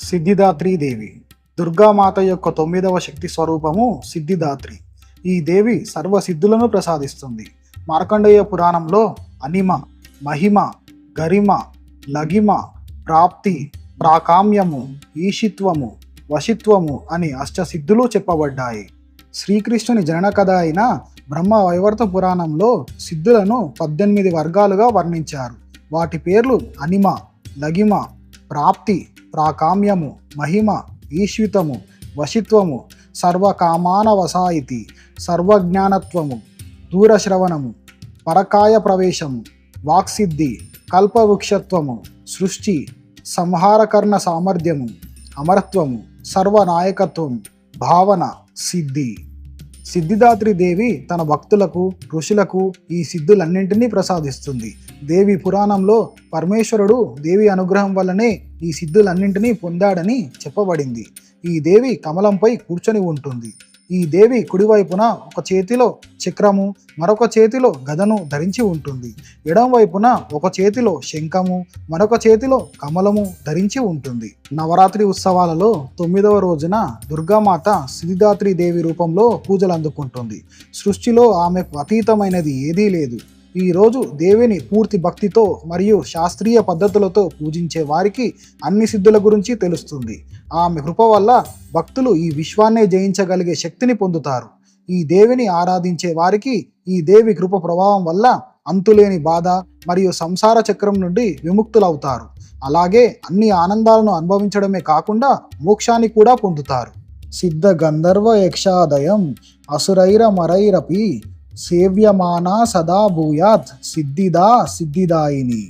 సిద్ధిదాత్రీదేవి దుర్గామాత యొక్క 9వ శక్తి స్వరూపము సిద్ధిదాత్రి. ఈ దేవి సర్వసిద్ధులను ప్రసాదిస్తుంది. మార్కండేయ పురాణంలో అనిమ, మహిమ, గరిమ, లగిమ, ప్రాప్తి, ప్రాకామ్యము, ఈషిత్వము, వశిత్వము అని అష్టసిద్ధులు చెప్పబడ్డాయి. శ్రీకృష్ణుని జనన కథ అయిన బ్రహ్మ వైవర్త పురాణంలో సిద్ధులను 18 వర్గాలుగా వర్ణించారు. వాటి పేర్లు అనిమ, లగిమ, ప్రాప్తి, ప్రాకామ్యము, మహిమ, ఈశ్వితము, వశిత్వము, సర్వకామాన వసాయితి, సర్వజ్ఞానత్వము, దూరశ్రవణము, పరకాయ ప్రవేశము, వాక్సిద్ధి, కల్పవృక్షత్వము, సృష్టి, సంహారకర్ణ సామర్థ్యము, అమరత్వము, సర్వనాయకత్వము, భావన, సిద్ధి. సిద్ధిదాత్రి దేవి తన భక్తులకు, ఋషులకు ఈ సిద్ధులన్నింటినీ ప్రసాదిస్తుంది. దేవి పురాణంలో పరమేశ్వరుడు దేవి అనుగ్రహం వల్లనే ఈ సిద్ధులన్నింటినీ పొందాడని చెప్పబడింది. ఈ దేవి కమలంపై కూర్చొని ఉంటుంది. ఈ దేవి కుడివైపున ఒక చేతిలో చక్రము, మరొక చేతిలో గదను ధరించి ఉంటుంది. ఎడం వైపున ఒక చేతిలో శంఖము, మరొక చేతిలో కమలము ధరించి ఉంటుంది. నవరాత్రి ఉత్సవాలలో 9వ రోజున దుర్గామాత సిద్ధిదాత్రి దేవి రూపంలో పూజలు అందుకుంటుంది. సృష్టిలో ఆమెకు అతీతమైనది ఏదీ లేదు. ఈ రోజు దేవిని పూర్తి భక్తితో మరియు శాస్త్రీయ పద్ధతులతో పూజించే వారికి అన్ని సిద్ధుల గురించి తెలుస్తుంది. ఆమె కృప వల్ల భక్తులు ఈ విశ్వాన్నే జయించగలిగే శక్తిని పొందుతారు. ఈ దేవిని ఆరాధించే వారికి ఈ దేవి కృప ప్రభావం వల్ల అంతులేని బాధ మరియు సంసార చక్రం నుండి విముక్తులవుతారు. అలాగే అన్ని ఆనందాలను అనుభవించడమే కాకుండా మోక్షాన్ని కూడా పొందుతారు. సిద్ధ గంధర్వ యక్షాదయం అసురైరమరైరపి సేవ్యమానా సదా భూయాత్ సిద్ధిదా సిద్ధిదాయిని.